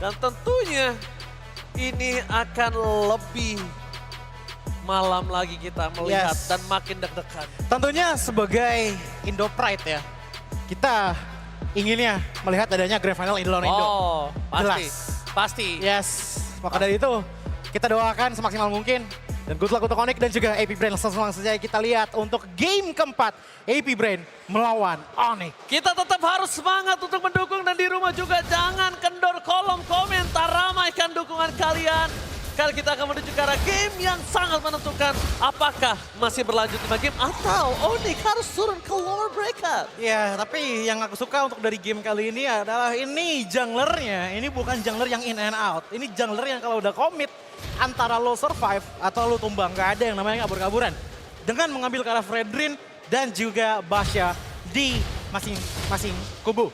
Dan tentunya ini akan lebih malam lagi kita melihat dan makin deg-degan. Tentunya sebagai Indo Pride ya, kita inginnya melihat adanya Grand Final Indo lawan Indo. Oh, pasti. Jelas. Pasti. Yes, maka dari itu kita doakan semaksimal mungkin. Dan good luck untuk Onyx dan juga AP Brain. Langsung saja kita lihat untuk game keempat AP Brain melawan Onyx. Kita tetap harus semangat untuk mendukung dan di rumah juga jangan kendor kolom komentar. Ramaikan dukungan kalian. Kali kita akan menuju ke arah game yang sangat menentukan apakah masih berlanjut 5 game atau Onyx harus turun ke lower bracket. Ya, tapi yang aku suka untuk dari game kali ini adalah ini junglernya. Ini bukan jungler yang in and out. Ini jungler yang kalau udah komit antara lo survive atau lo tumbang. Gak ada yang namanya kabur-kaburan. Dengan mengambil ke arah Fredrin dan juga Basya di masing-masing kubu.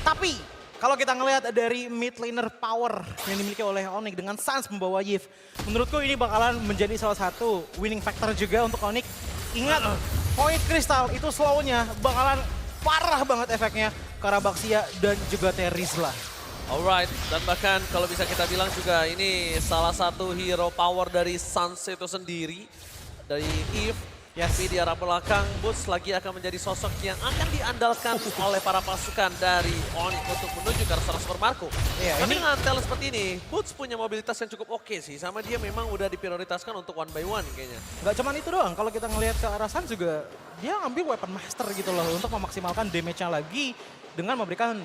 Tapi kalau kita ngelihat dari mid laner power yang dimiliki oleh Onyx dengan Sans membawa Yves, menurutku ini bakalan menjadi salah satu winning factor juga untuk Onyx. Ingat, Void Crystal itu slow-nya bakalan parah banget efeknya ke arah Baxia dan juga Terizla. Alright, dan bahkan kalau bisa kita bilang juga ini salah satu hero power dari Sans itu sendiri, dari Eve. Tapi di arah belakang, Boots lagi akan menjadi sosok yang akan diandalkan oleh para pasukan dari Onyx untuk menuju ke arah Super Marco. Iya, Tapi ini dengan talent seperti ini, Boots punya mobilitas yang cukup oke sih. Sama dia memang udah diprioritaskan untuk 1 by 1 kayaknya. nggak cuman itu doang, kalau kita ngelihat ke arah Sans juga dia ngambil weapon master gitu loh untuk memaksimalkan damage-nya lagi dengan memberikan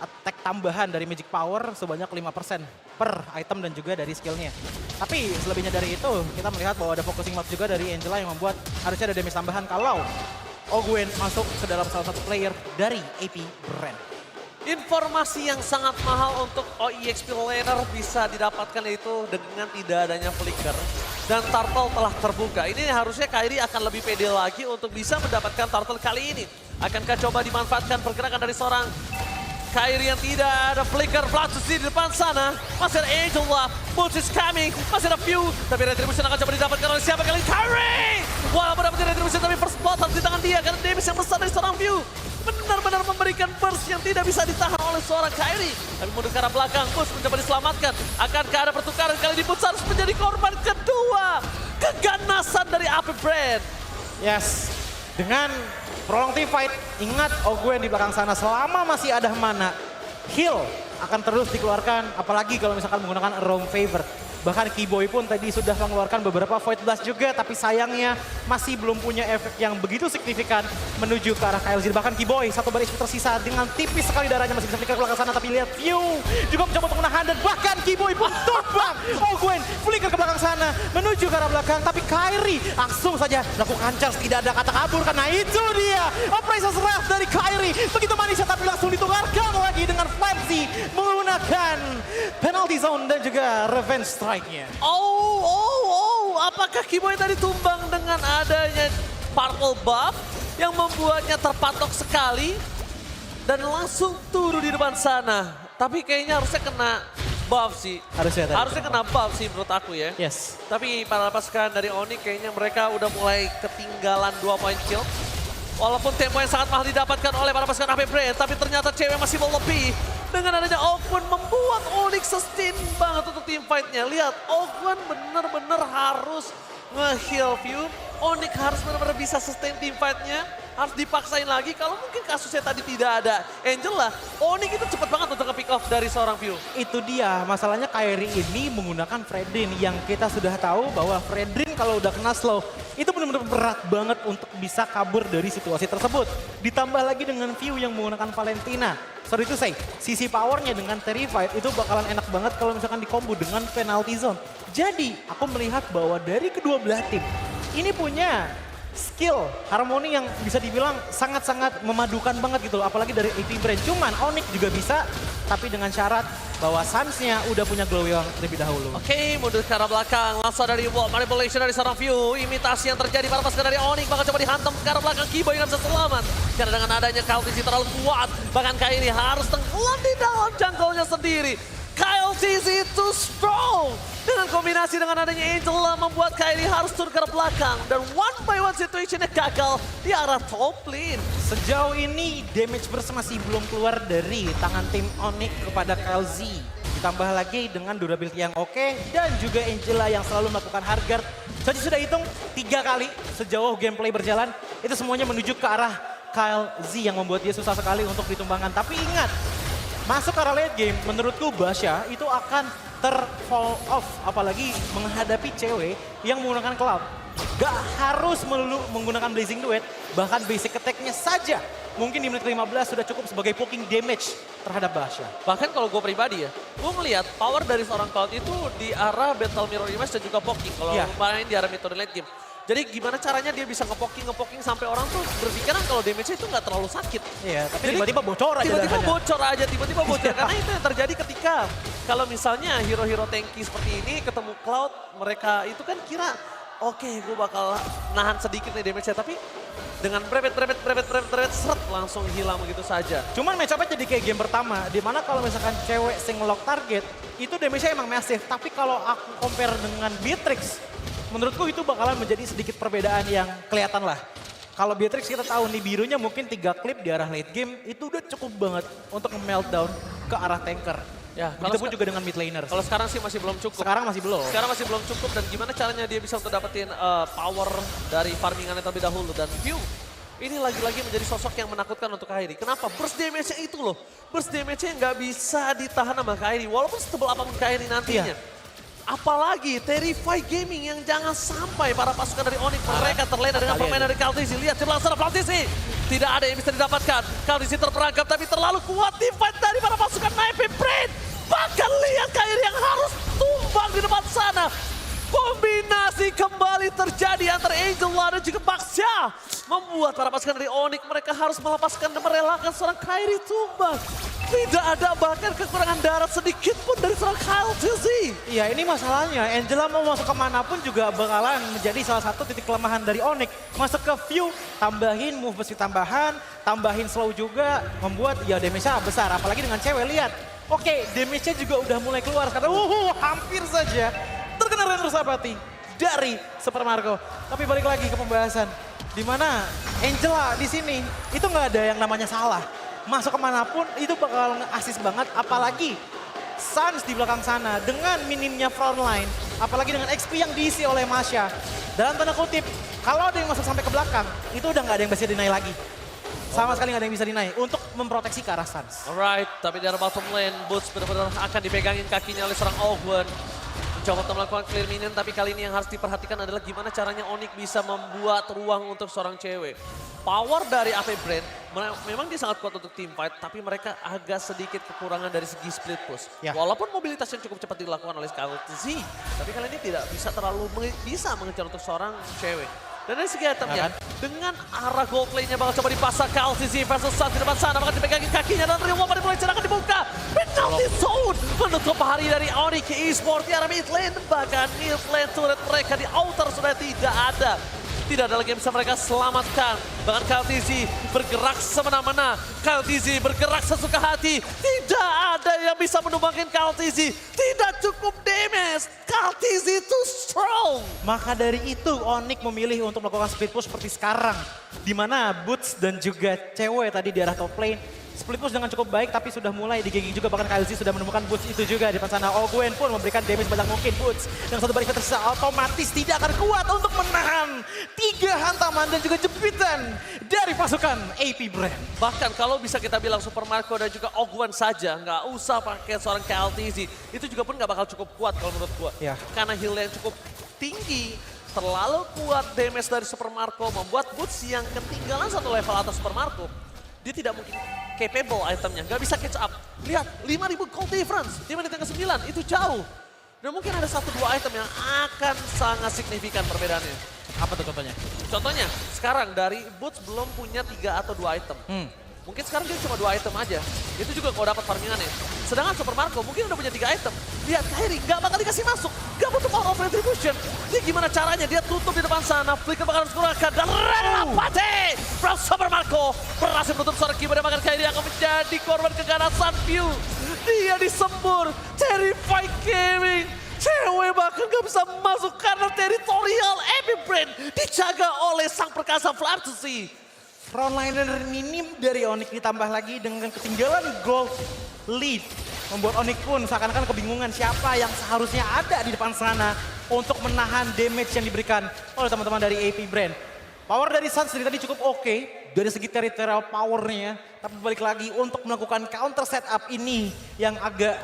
attack tambahan dari magic power sebanyak 5% per item dan juga dari skillnya. Tapi selebihnya dari itu, kita melihat bahwa ada focusing mark juga dari Angela yang membuat harusnya ada damage tambahan kalau Ogwen masuk ke dalam salah satu player dari AP Brand. Informasi yang sangat mahal untuk OEXP laner bisa didapatkan itu dengan tidak adanya flicker. Dan Turtle telah terbuka. Ini harusnya Kairi akan lebih pede lagi untuk bisa mendapatkan Turtle kali ini. Akankah coba dimanfaatkan pergerakan dari seorang Kairi yang tidak ada flicker, Blatzus di depan sana. Masih ada Angela, Boots is coming, masih ada View. Tapi Retribution akan coba didapatkan oleh siapa kali? Kairi! Walaupun dapat Retribution tapi first blood harus di tangan dia karena damage yang besar dari seorang View. Benar-benar memberikan burst yang tidak bisa ditahan oleh seorang Kairi. Tapi mundur ke arah belakang, Boots mencoba diselamatkan. Akankah ada pertukaran kali ini? Boots harus menjadi korban kedua. Keganasan dari AP Brand. Yes, dengan prolong team fight, ingat Ogwen di belakang sana selama masih ada mana, heal akan terus dikeluarkan, apalagi kalau misalkan menggunakan Roam Favor. Bahkan Keyboy pun tadi sudah mengeluarkan beberapa Void Blast juga, tapi sayangnya masih belum punya efek yang begitu signifikan menuju ke arah KLZ. Bahkan Keyboy, satu baris tersisa dengan tipis sekali darahnya masih bisa flicker ke belakang sana, tapi lihat View juga mencoba untuk menahan dan bahkan Keyboy pun tumbang. Ogwen flicker ke belakang sana menuju ke arah belakang, tapi Kairi langsung saja lakukan charge, tidak ada kata kabur karena itu dia Appraisal Wrath dari Kairi. Begitu manisnya tapi langsung ditukarkan lagi dengan Flamsy menggunakan penalty zone dan juga revenge strike-nya. Apakah Keyboy tadi tumbang dengan adanya purple buff yang membuatnya terpatok sekali dan langsung turun di depan sana. Tapi kayaknya harusnya kena buff sih. Harusnya kena buff sih menurut aku ya. Yes. Tapi para pasukan dari Onyx kayaknya mereka udah mulai ketinggalan 2 point kill. Walaupun tempo yang sangat mahal didapatkan oleh para pasukan AP Brand, tapi ternyata cewek masih mau lebih. Dengan adanya Ogwen membuat Onyx sustain banget untuk team fight-nya. Lihat, Ogwen bener-bener harus nge-heal View. Onyx harus benar-benar bisa sustain team fight-nya. Harus dipaksain lagi, kalau mungkin kasusnya tadi tidak ada Angela, Onyx itu cepat banget untuk nge-pick off dari seorang View. Itu dia, masalahnya Kairi ini menggunakan Fredrin yang kita sudah tahu bahwa Fredrin kalau udah kena slow, itu benar-benar berat banget untuk bisa kabur dari situasi tersebut. Ditambah lagi dengan View yang menggunakan Valentina. Sorry to say, sisi powernya dengan Terrified itu bakalan enak banget kalau misalkan dikombo dengan penalty zone. Jadi, aku melihat bahwa dari kedua belah tim, ini punya skill, harmoni yang bisa dibilang sangat-sangat memadukan banget gitu loh. Apalagi dari AP Brand. Cuman Onyx juga bisa, tapi dengan syarat bahwa Sans-nya udah punya glow yang terlebih dahulu. Oke, mundur ke arah belakang. Langsung dari wall manipulation dari seorang View. Imitasi yang terjadi para pasukan dari Onyx. Bakal coba dihantam ke arah belakang. Keyboy nggak bisa selamat. Karena dengan adanya Kaltisi terlalu kuat. Bahkan Kairi harus tenggelam di dalam jungle-nya sendiri. Kyle TZ too strong. Dengan kombinasi dengan adanya Angela membuat Kairi harus turun ke arah belakang. Dan 1 by 1 situationnya gagal di arah top lane. Sejauh ini damage burst masih belum keluar dari tangan tim Onyx kepada KLZ. ditambah lagi dengan durability yang oke, dan juga Angela yang selalu melakukan hard guard. Saya sudah hitung 3 kali sejauh gameplay berjalan, itu semuanya menuju ke arah Kyle Z yang membuat dia susah sekali untuk ditumbangkan. Tapi ingat, masuk ke arah late game, menurutku Basha itu akan fall off, apalagi menghadapi cewek yang menggunakan Cloud. Gak harus melulu menggunakan Blazing Duet, bahkan basic attack-nya saja mungkin di menit 15 sudah cukup sebagai poking damage terhadap Basha. Bahkan kalau gue pribadi ya, gue melihat power dari seorang Cloud itu di arah Battle Mirror Image dan juga poking. Kalau main di arah metode late game. Jadi gimana caranya dia bisa ngepoking sampai orang tuh berpikiran kalau damage-nya itu nggak terlalu sakit. Iya, tapi tiba-tiba bocor aja. Tiba-tiba bocor. Karena itu yang terjadi ketika kalau misalnya hero-hero tanky seperti ini ketemu Cloud, mereka itu kan kira oke, gue bakal nahan sedikit nih damage-nya, tapi dengan brebet, seret langsung hilang begitu saja. Cuman match-up-nya jadi kayak game pertama, dimana kalau misalkan cewek single lock target, itu damage-nya emang massive. Tapi kalau aku compare dengan Beatrix, menurutku itu bakalan menjadi sedikit perbedaan yang kelihatan lah. Kalau Beatrix kita tahu nih birunya mungkin 3 klip di arah late game, itu udah cukup banget untuk meltdown ke arah tanker. Ya, Begitupun juga dengan mid laner. Kalau sekarang sih masih belum cukup. Sekarang masih belum cukup dan gimana caranya dia bisa untuk dapetin power dari farmingannya terlebih dahulu. Dan View ini lagi-lagi menjadi sosok yang menakutkan untuk Kairi. Kenapa? Burst damage-nya itu loh. Burst damage-nya nggak bisa ditahan sama Kairi. Walaupun setebal apapun Kairi nantinya. Apalagi Terrify Gaming yang jangan sampai para pasukan dari Onyx mereka terlena dengan permainan dari Kaltisi. Lihat sebelah sana Kaltisi. Tidak ada yang bisa didapatkan. Kaltisi terperangkap tapi terlalu kuat di fight dari para pasukan Naive Brain. Bahkan lihat Kairi yang harus tumbang di depan sana. Kombinasi kembali terjadi antara Angela dan juga Baxia. Membuat para pasukan dari Onyx mereka harus melepaskan dan merelakan seorang Kairi tumbang. Tidak ada bahkan kekurangan darah sedikit pun dari seorang Kyle TZ. Iya, ini masalahnya. Angela mau masuk kemanapun juga bakalan menjadi salah satu titik kelemahan dari Onyx. Masuk ke view, tambahin move besi tambahan, tambahin slow juga, membuat ya damage-nya besar. Apalagi dengan cewek, lihat. Oke, damage-nya juga udah mulai keluar. Karena hampir saja terkena Ranger Sabati dari Super Marco. Tapi balik lagi ke pembahasan. Dimana Angela di sini, itu nggak ada yang namanya salah. Masuk kemanapun itu bakal nge-assist banget, apalagi Suns di belakang sana dengan minimnya frontline, apalagi dengan XP yang diisi oleh Masha. Dalam tanda kutip, kalau ada yang masuk sampai ke belakang, itu udah nggak ada yang bisa deny lagi. Sama sekali nggak ada yang bisa deny untuk memproteksi ke arah Suns. Alright, tapi dari bottom lane, Boots benar-benar akan dipegangin kakinya oleh seorang Ogwen. Mencoba untuk melakukan clear minion, tapi kali ini yang harus diperhatikan adalah gimana caranya Onyx bisa membuat ruang untuk seorang cewek. Power dari AP Brand, memang dia sangat kuat untuk team fight, tapi mereka agak sedikit kekurangan dari segi split push. Ya. Walaupun mobilitas yang cukup cepat dilakukan oleh Kaltisi, tapi kali ini tidak bisa terlalu bisa mengejar untuk seorang cewek. Dan dari segi itemnya, dengan arah gold play-nya bakal coba dipasang Kaltisi versus Suns di depan sana, bakal dipegangin kakinya dan reward mulai akan dibuka. Penalty zone menutup hari dari Onyx Esports di arah mid lane, bahkan mid lane turret mereka di outer sudah tidak ada. Tidak ada lagi yang bisa mereka selamatkan. Bahkan Kaltisi bergerak semena-mena. Kaltisi bergerak sesuka hati. Tidak ada yang bisa menumbangkan Kaltisi. Tidak cukup damage. Kaltisi too strong. Maka dari itu Onyx memilih untuk melakukan split push seperti sekarang. Dimana Boots dan juga cewek tadi di arah top lane. Split push dengan cukup baik tapi sudah mulai digenging juga, bahkan Kyle Z sudah menemukan Boots itu juga di depan sana. Ogwen pun memberikan damage banyak mungkin. Boots yang satu barisan tersisa otomatis tidak akan kuat untuk menahan 3 hantaman dan juga jepitan dari pasukan AP Brand. Bahkan kalau bisa kita bilang Super Marco dan juga Ogwen saja, nggak usah pakai seorang KLTZ. Itu juga pun nggak bakal cukup kuat kalau menurut gua. Ya. Karena heal yang cukup tinggi, terlalu kuat damage dari Super Marco membuat Boots yang ketinggalan satu level atas Super Marco. Dia tidak mungkin capable itemnya, nggak bisa catch up. Lihat, 5.000 gold difference di menit yang ke-9, itu jauh. Dan mungkin ada 1-2 item yang akan sangat signifikan perbedaannya. Apa tuh contohnya? Contohnya, sekarang dari Boots belum punya 3 atau 2 item. Mungkin sekarang dia cuma 2 item aja. Itu juga kalau dapat farmingannya. Sedangkan Super Marco mungkin udah punya 3 item. Lihat Kairi nggak bakal dikasih masuk. Nggak butuh power of retribution. Dia gimana caranya? Dia tutup di depan sana. Flicker bakal harus kurangkan. Dan Renapati! From Super Marco berhasil menutup seorang keyboard. Dan bahkan Kairi akan menjadi korban keganasan View. Dia disembur. Terrify Gaming. Cewek bahkan gak bisa masuk karena teritorial Epic Brain dijaga oleh sang perkasa Flapsy. Frontliner minim dari Onyx ditambah lagi dengan ketinggalan gold lead. membuat Onyx pun seakan-akan kebingungan siapa yang seharusnya ada di depan sana untuk menahan damage yang diberikan oleh teman-teman dari AP Brand. Power dari Suns dari tadi cukup oke dari segi territorial powernya, tapi balik lagi untuk melakukan counter setup ini yang agak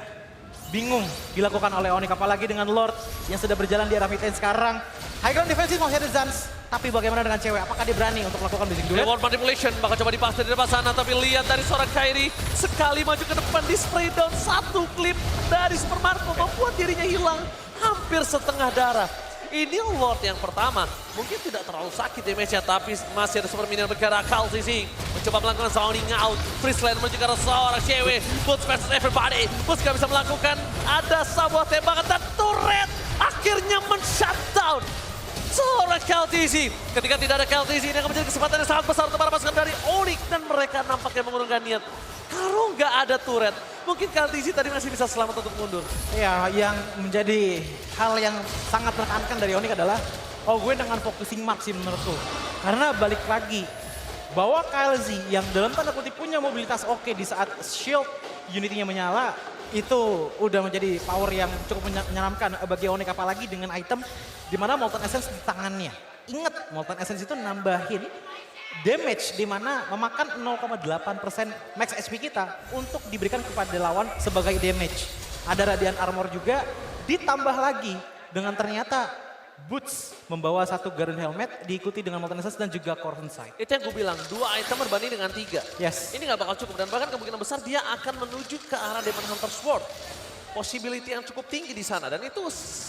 bingung dilakukan oleh Onyx, apalagi dengan Lord yang sudah berjalan di arah mid lane sekarang. High ground defensive masih ada Suns, tapi bagaimana dengan cewek? Apakah dia berani untuk melakukan basic duet? Reward manipulation bakal coba dipas dari depan sana, tapi lihat dari seorang Kairi sekali maju ke depan di spray down, satu klip dari Super Marco membuat dirinya hilang hampir setengah darah. Ini Lord yang pertama, mungkin tidak terlalu sakit damage-nya, tapi masih ada super minion bergerak. Kalsisi mencoba melakukan zoning out. Freeslane menuju ke arah seorang cewek. Boots versus everybody. Boots gak bisa melakukan, ada sebuah tembakan dan turret akhirnya men-shutdown seorang Kaltisi. Ketika tidak ada Kaltisi, ini akan menjadi kesempatan yang sangat besar untuk para pasukan dari Onyx, dan mereka nampaknya mengurungkan niat. Kalau nggak ada turret, mungkin Kaltisi tadi masih bisa selamat untuk mundur. Ya, yang menjadi hal yang sangat menekankan dari Onyx adalah gue dengan focusing mark sih menurutku. Karena balik lagi, bahwa KLZ yang dalam tanda kutip punya mobilitas oke di saat shield unity-nya menyala, itu udah menjadi power yang cukup menyeramkan bagi Onyx, apalagi dengan item di mana Molten Essence di tangannya. Ingat, Molten Essence itu nambahin damage di mana memakan 0,8% max HP kita untuk diberikan kepada lawan sebagai damage. Ada Radiant Armor juga, ditambah lagi dengan ternyata Boots membawa satu Garden Helmet diikuti dengan Molten Essence dan juga Corten Sight. Itu yang gue bilang, 2 item berbanding dengan 3. Yes. Ini nggak bakal cukup, dan bahkan kemungkinan besar dia akan menuju ke arah Demon Hunter Sword. Possibility yang cukup tinggi di sana, dan itu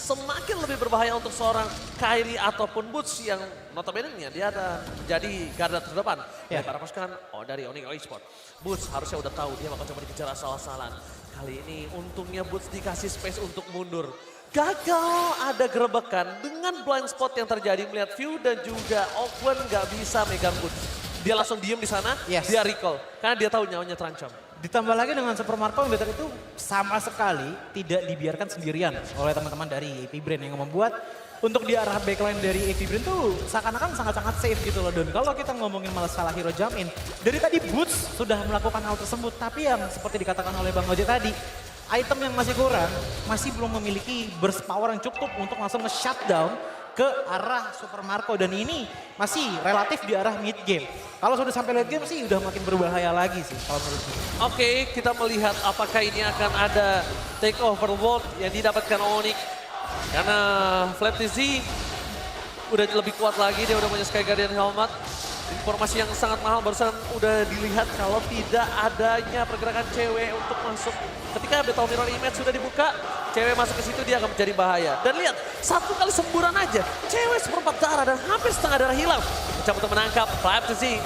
semakin lebih berbahaya untuk seorang Kairi ataupun Boots yang notabene-nya dia ada menjadi garda terdepan dari para pasukan dari Onyx Esports. Boots harusnya udah tahu dia bakal coba dikejar asal-asalan. Kali ini untungnya Boots dikasih space untuk mundur. Gagal ada gerebekan dengan blind spot yang terjadi melihat View dan juga Oakwen nggak bisa megang Boots. Dia langsung diem di sana, dia recall karena dia tahu nyawanya terancam. Ditambah lagi dengan Super Marco yang itu sama sekali tidak dibiarkan sendirian oleh teman-teman dari AP Brand yang membuat untuk di arah backline dari AP Brand tuh seakan-akan sangat-sangat safe gitu loh. Dan kalau kita ngomongin malah salah hero jump in, dari tadi Boots sudah melakukan hal tersebut, tapi yang seperti dikatakan oleh Bang Oje tadi, item yang masih kurang, masih belum memiliki burst power yang cukup untuk langsung nge-shutdown ke arah Super Marco, dan ini masih relatif di arah mid game. Kalau sudah sampai late game sih udah makin berbahaya lagi sih kalau menurutku. Oke, kita melihat apakah ini akan ada take over world yang didapatkan Onyx. Karena Flaptizi udah lebih kuat lagi, dia udah punya Sky Guardian Helmet. Informasi yang sangat mahal barusan udah dilihat kalau tidak adanya pergerakan cewek untuk masuk. Ketika Battle Mirror Image sudah dibuka, cewek masuk ke situ dia akan menjadi bahaya. Dan lihat, satu kali semburan aja, cewek seperempat darah dan hampir setengah darah hilang. Mencoba untuk menangkap Flaptizi,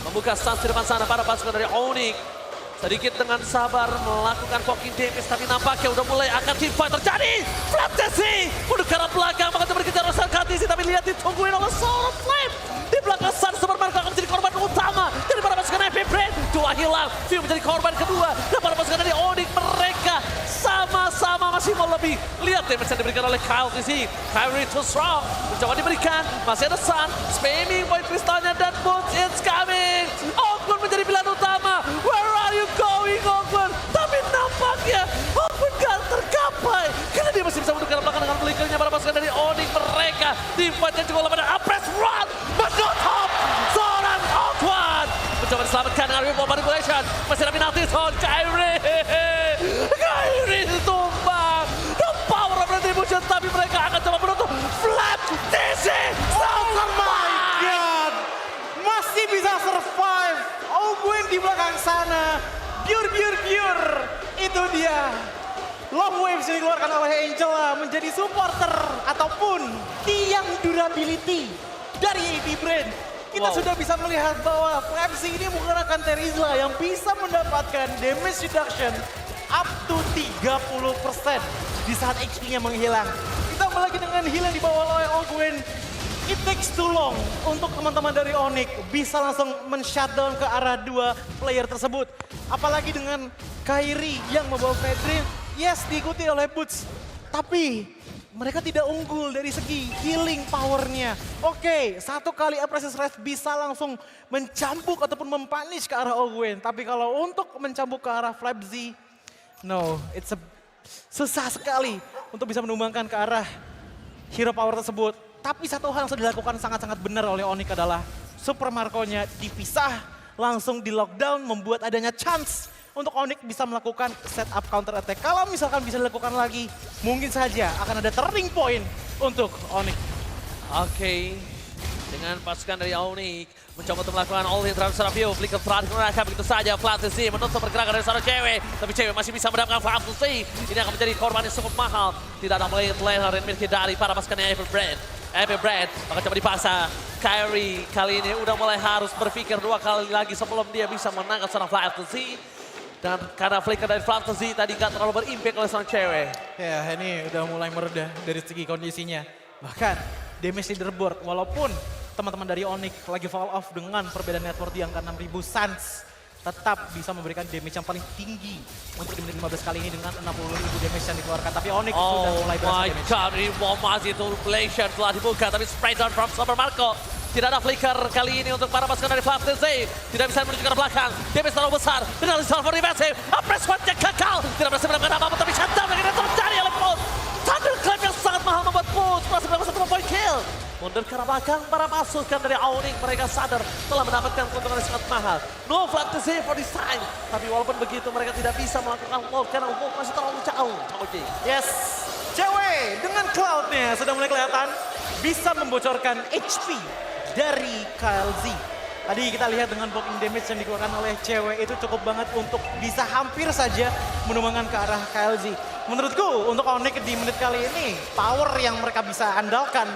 membuka stance di depan sana para pasukan dari Onyx. Sedikit dengan sabar melakukan poking damage, tapi nampaknya udah mulai akan teamfight terjadi. Flaptizi mundur ke arah belakang, bakal berkejar oleh Kaltisi, tapi lihat ditungguin oleh seorang Flame. Di belakang Sun, Super Marco akan menjadi korban utama dari para pasukan AP Brand. 2 hilang, View menjadi korban kedua. Dan para pasukan dari Onyx, mereka sama-sama masih mau lebih. Lihat damage yang diberikan oleh Kaltisi. Kyrie too strong, mencoba diberikan. Masih ada Sun, spamming point kristalnya dan Boots, it's coming. Oakwood menjadi pilihan utama. Where are you going, Oakwood? Tapi nampaknya Oakwood gak tercapai. Karena dia masih bisa mundur ke arah belakang dengan flickernya para pasukan dari Onyx. Mereka teamfight-nya cukup lama dan Apres run. But not top. Seorang Oakwood mencoba diselamatkan dengan reward manipulation. Masih ada penalty zone. Kyrie tumbang. The power of retribution. Tapi mereka akan coba menutup. Flaptizi. Oh my god, masih bisa survive. Oakwen di belakang sana. Pure. Itu dia. Love Waves yang dikeluarkan oleh Angela menjadi supporter ataupun tiang durability dari AP Brand. Kita sudah bisa melihat bahwa Flaptizi ini menggunakan Terizla yang bisa mendapatkan damage reduction up to 30% di saat HP-nya menghilang. Ditambah lagi dengan heal yang dibawa oleh Oakwen. It takes too long untuk teman-teman dari Onyx bisa langsung men-shutdown ke arah 2 player tersebut. Apalagi dengan Kyrie yang membawa Fedrin, yes diikuti oleh Boots. Tapi mereka tidak unggul dari segi healing powernya. Oke, satu kali Apprecious Rest bisa langsung mencambuk ataupun mempunish ke arah Oakwen. Tapi kalau untuk mencambuk ke arah Flaptizi, No, susah sekali untuk bisa menumbangkan ke arah hero power tersebut. Tapi satu hal yang sudah dilakukan sangat-sangat benar oleh Onyx adalah Super Marco-nya dipisah, langsung di lockdown, membuat adanya chance untuk Onyx bisa melakukan setup counter attack. Kalau misalkan bisa dilakukan lagi, mungkin saja akan ada turning point untuk Onyx. Oke, dengan pasukan dari Onyx mencoba untuk melakukan all-in transfer view, flicker terakhir mereka begitu saja. Flatzy menutup pergerakan dari seorang cewek, tapi cewek masih bisa mendapatkan Flatzy. Ini akan menjadi korban yang cukup mahal. Tidak ada laner yang miliki dari para pasukannya Everbrand akan coba dipaksa. Kyrie kali ini udah mulai harus berpikir 2 kali lagi sebelum dia bisa menangkap seorang Flatzy. Dan karena flicker dari Flatzy tadi gak terlalu berimpact oleh seorang cewek. Ya, ini udah mulai mereda dari segi kondisinya. Bahkan damage leaderboard, walaupun teman-teman dari Onyx lagi fall off dengan perbedaan network di angka 6.000 Suns, tetap bisa memberikan damage yang paling tinggi untuk di menit 15 kali ini dengan 60.000 damage yang dikeluarkan. Tapi Onyx sudah mulai berasa my damage. god, ini bom masih turbulation telah dibuka, tapi spray down from Super Marco. Tidak ada flicker kali ini untuk para pasukan dari Flatzy. Tidak bisa menuju ke blakan. Damage terlalu besar. Dan Alisal for defensive. Press one-nya gagal. Tidak berhasil mendapatkan apa-apa, tapi shutdown yang terjadi oleh Pulse. Thunderclap yang sangat mahal membuat Pulse berhasil mendapatkan 1 point kill. Mundur ke arah belakang, para pasukan dari Onyx mereka sadar telah mendapatkan keuntungan yang sangat mahal. No Flatzy for this time. Tapi walaupun begitu mereka tidak bisa melakukan ult karena ult masih terlalu jauh. Oke. Yes, cewek dengan cloud-nya sudah mulai kelihatan bisa membocorkan HP dari KLZ. Tadi kita lihat dengan blocking damage yang dikeluarkan oleh cewek itu cukup banget untuk bisa hampir saja menumbangkan ke arah KLZ. Menurutku untuk Onyx di menit kali ini, power yang mereka bisa andalkan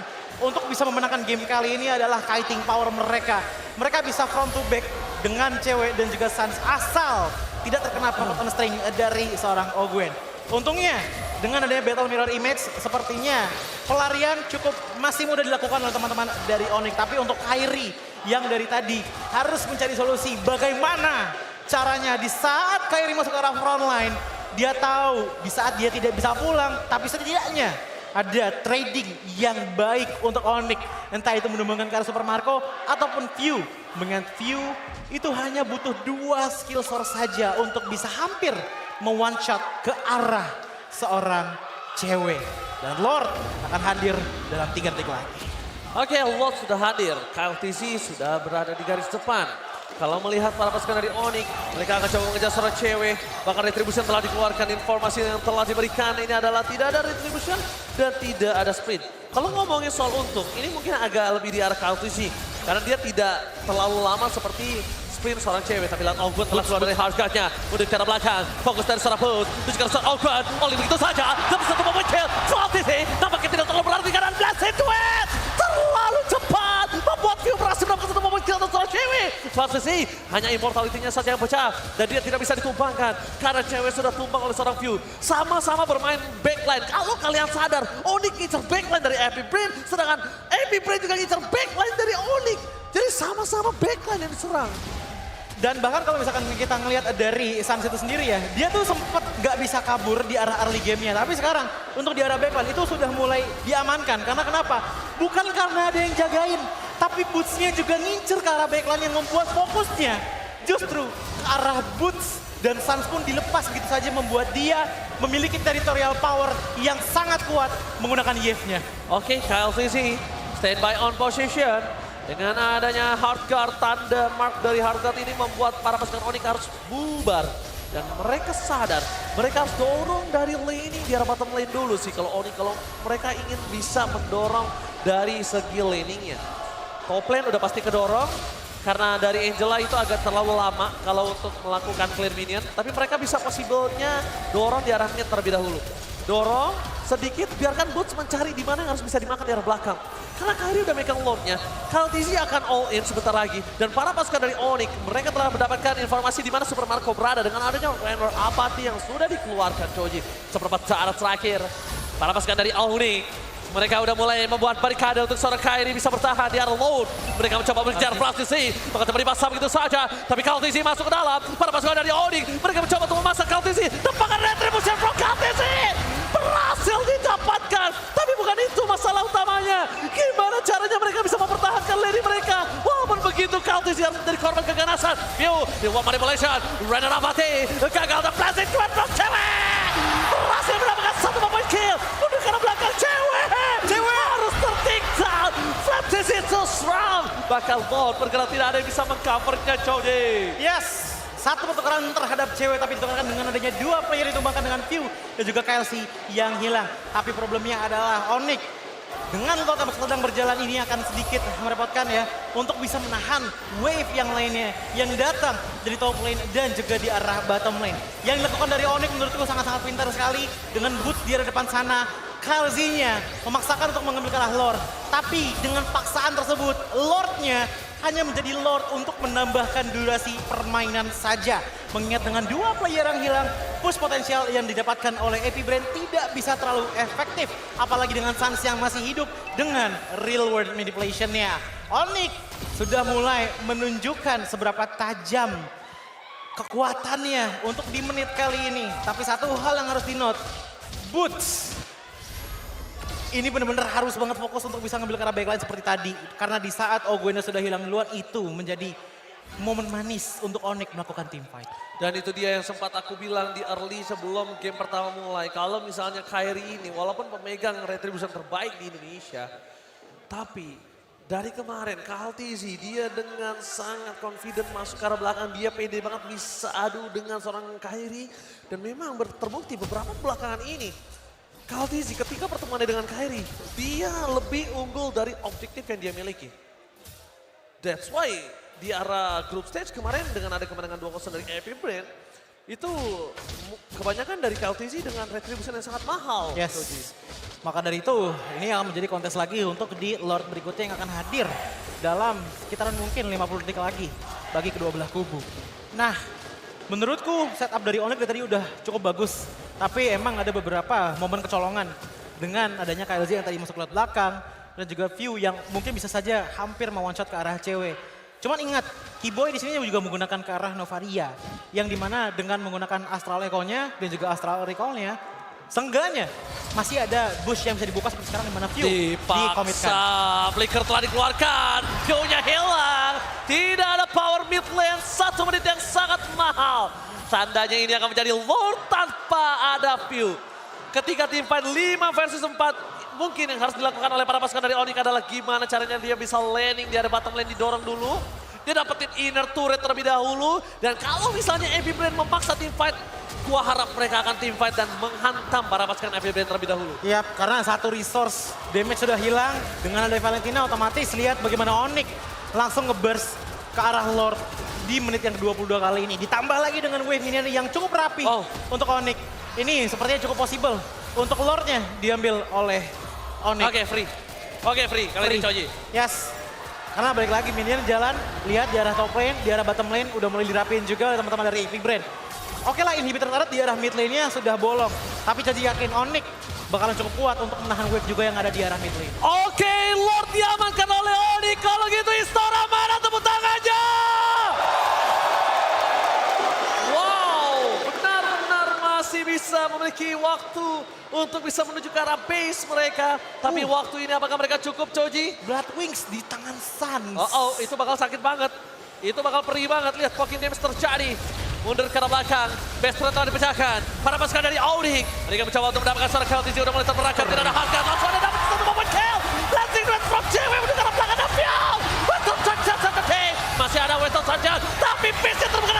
untuk bisa memenangkan game kali ini adalah kiting power mereka. Mereka bisa front to back dengan cewek dan juga Suns asal tidak terkena pocket on string dari seorang Ogwen. Untungnya dengan adanya Battle Mirror Image sepertinya pelarian cukup masih mudah dilakukan oleh teman-teman dari Onyx. Tapi untuk Kyrie yang dari tadi harus mencari solusi bagaimana caranya di saat Kyrie masuk ke arah front line. Dia tahu di saat dia tidak bisa pulang, tapi setidaknya ada trading yang baik untuk Onyx. Entah itu menumbangkan ke arah Super Marco ataupun View. Dengan View itu hanya butuh 2 skill source saja untuk bisa hampir one shot ke arah seorang cewek. Dan Lord akan hadir dalam 3 detik lagi. Oke, Lord sudah hadir. KLTC sudah berada di garis depan. Kalau melihat para pasukan dari Onyx, mereka akan coba mengejar seorang cewek. Bahkan retribution telah dikeluarkan, informasi yang telah diberikan ini adalah tidak ada retribution dan tidak ada sprint. Kalau ngomongin soal untung, ini mungkin agak lebih di arah KLTC. Karena dia tidak terlalu lama seperti sprint seorang cewek. Tapi lihat Ogwen telah keluar dari hardguard-nya. Udah ke arah belakang, fokus dari seorang Pulse. Terus ke arah seorang Ogwen, oleh begitu saja. Tapi satu momen kill, Flatzy nampaknya tidak terlalu berarti karena Blast into it. Terlalu cepat, membuat View berhasil mendapatkan satu momen kill dari seorang cewek. Flatzy hanya immortality-nya saja yang pecah. Dan dia tidak bisa ditumbangkan. Karena cewek sudah tumbang oleh seorang View. Sama-sama bermain backline. Kalau kalian sadar, Onyx ngincer backline dari Everbrand. Sedangkan Everbrand juga ngincer backline dari Onyx. Jadi sama-sama backline yang diserang. Dan bahkan kalau misalkan kita ngelihat dari Suns itu sendiri ya, dia tuh sempet gak bisa kabur di arah early game-nya. Tapi sekarang untuk di arah backline itu sudah mulai diamankan. Karena kenapa? Bukan karena ada yang jagain, tapi Boots-nya juga ngincer ke arah backline yang membuat fokusnya justru ke arah Boots. Dan Suns pun dilepas begitu saja membuat dia memiliki territorial power yang sangat kuat menggunakan Yave-nya. Oke, KLTC standby on position. Dengan adanya hardguard, tanda mark dari hardguard ini membuat para pasukan Onyx harus bubar. Dan mereka sadar, mereka harus dorong dari laning di arah bottom lane dulu sih. Kalau Onyx, kalau mereka ingin bisa mendorong dari segi laningnya. Top lane udah pasti kedorong, karena dari Angela itu agak terlalu lama kalau untuk melakukan clear minion. Tapi mereka bisa possible-nya dorong di arah mid terlebih dahulu. Dorong sedikit, biarkan Boots mencari di mana yang harus bisa dimakan di arah belakang. Karena Kyrie udah megang lordnya, KLTC akan all in sebentar lagi. Dan para pasukan dari Onyx, mereka telah mendapatkan informasi di mana Super Marco berada. Dengan adanya Raynor Apathy yang sudah dikeluarkan Choji. Seperempat saat terakhir, para pasukan dari Onyx, mereka udah mulai membuat barikade untuk seorang Kyrie bisa bertahan di arah load. Mereka mencoba mengejar Flatzy, maka coba dipasang begitu saja. Tapi KLTC masuk ke dalam, para pasukan dari Onyx, mereka mencoba untuk memasak KLTC. Tembakan retribution from KLTC! Berhasil didapatkan, tapi bukan itu masalah utamanya. Gimana caranya mereka bisa mempertahankan lane mereka? Walaupun begitu, KLTC harus menjadi korban keganasan. View, di one manipulation, Raynor Apathy, gagal the plastic from cewek. bahkan Lord bergerak tidak ada yang bisa mengcovernya Jody. Yes, satu pertukaran terhadap cewek tapi ditukarkan dengan adanya dua player ditumbangkan dengan View dan juga KLC yang hilang. Tapi problemnya adalah Onyx dengan Lord yang sedang berjalan ini akan sedikit merepotkan ya untuk bisa menahan wave yang lainnya yang datang dari top lane dan juga di arah bottom lane. Yang dilakukan dari Onyx menurutku sangat-sangat pintar sekali dengan boots di arah depan sana. KLZ-nya memaksakan untuk mengambil ke arah Lord. Tapi dengan paksaan tersebut, Lord-nya hanya menjadi Lord untuk menambahkan durasi permainan saja. Mengingat dengan dua player yang hilang, push potensial yang didapatkan oleh AP Brand tidak bisa terlalu efektif. Apalagi dengan Sans yang masih hidup dengan real world manipulation-nya. Onyx sudah mulai menunjukkan seberapa tajam kekuatannya untuk di menit kali ini. Tapi satu hal yang harus di-note, Boots ini benar-benar harus banget fokus untuk bisa ngambil ke arah backline seperti tadi. Karena di saat Ogwena sudah hilang duluan, itu menjadi momen manis untuk Onyx melakukan team fight. Dan itu dia yang sempat aku bilang di early sebelum game pertama mulai. Kalau misalnya Kairi ini walaupun pemegang retribution terbaik di Indonesia. Tapi dari kemarin KLTZ dia dengan sangat confident masuk ke arah belakang. Dia pede banget bisa adu dengan seorang Kairi. Dan memang terbukti beberapa belakangan ini. KLTZ ketika pertemuannya dengan Kairi, dia lebih unggul dari objektif yang dia miliki. That's why di arah group stage kemarin dengan ada kemenangan 2-0 dari AP Brand, itu kebanyakan dari KLTZ dengan retribution yang sangat mahal. Yes. Maka dari itu, ini akan menjadi kontes lagi untuk di Lord berikutnya yang akan hadir dalam sekitaran mungkin 50 detik lagi bagi kedua belah kubu. Nah, menurutku setup dari Onyx tadi udah cukup bagus. Tapi emang ada beberapa momen kecolongan dengan adanya KLZ yang tadi masuk ke belakang dan juga View yang mungkin bisa saja hampir mau one shot ke arah cewek. Cuman ingat, Keyboy di sini juga menggunakan ke arah Novaria yang dimana dengan menggunakan Astral Echo-nya dan juga Astral Recall-nya, seenggaknya masih ada bush yang bisa dibuka seperti sekarang dimana View dikomitkan. Dipaksa, Flicker telah dikeluarkan, View-nya hilang. Tidak ada power mid lane, 1 menit yang sangat mahal. Tandanya ini akan menjadi Lord tanpa ada View. Ketika tim fight 5 versus 4, mungkin yang harus dilakukan oleh para pasukan dari Onyx adalah gimana caranya dia bisa landing di area bottom lane, didorong dulu. Dia dapetin inner turret terlebih dahulu. Dan kalau misalnya AP Brand memaksa tim fight, gua harap mereka akan tim fight dan menghantam para pasukan AP Brand terlebih dahulu. Iya, karena satu resource damage sudah hilang. Dengan ada Valentina otomatis lihat bagaimana Onyx langsung nge-burst ke arah Lord di menit yang ke-22 kali ini. Ditambah lagi dengan wave minion yang cukup rapi untuk Onyx. Ini sepertinya cukup possible untuk Lordnya diambil oleh Onyx. Oke, free. Oke, free. Kali ini Choji. Yes. Karena balik lagi minion jalan, lihat di arah top lane, di arah bottom lane udah mulai dirapiin juga oleh teman-teman dari AP Brand. Oke lah, inhibitor turret di arah mid lane-nya sudah bolong. Tapi Choji yakin Onyx bakalan cukup kuat untuk menahan wave juga yang ada di arah mid lane. Oke, Lord diamankan oleh Onyx. Kalau gitu Istora mana tepuk tangannya? Wow, benar-benar masih bisa memiliki waktu untuk bisa menuju ke arah base mereka. Tapi waktu ini apakah mereka cukup, Choji? Blood Wings di tangan Sans. Itu bakal sakit banget. Itu bakal perih banget. Lihat pocket damage terjadi. Mundur ke arah belakang. Best friend telah dipecahkan. Para pasukan dari Onyx. Mereka mencoba untuk mendapatkan seorang KLTZ udah mulai terperangkap. Tidak ada harga. Langsung ada dapat satu momen kill. Landing red from cewek menuju ke arah belakang. Dan Field. Weston Sunshine satu team. Masih ada Weston Sunshine. Tapi base-nya terbuka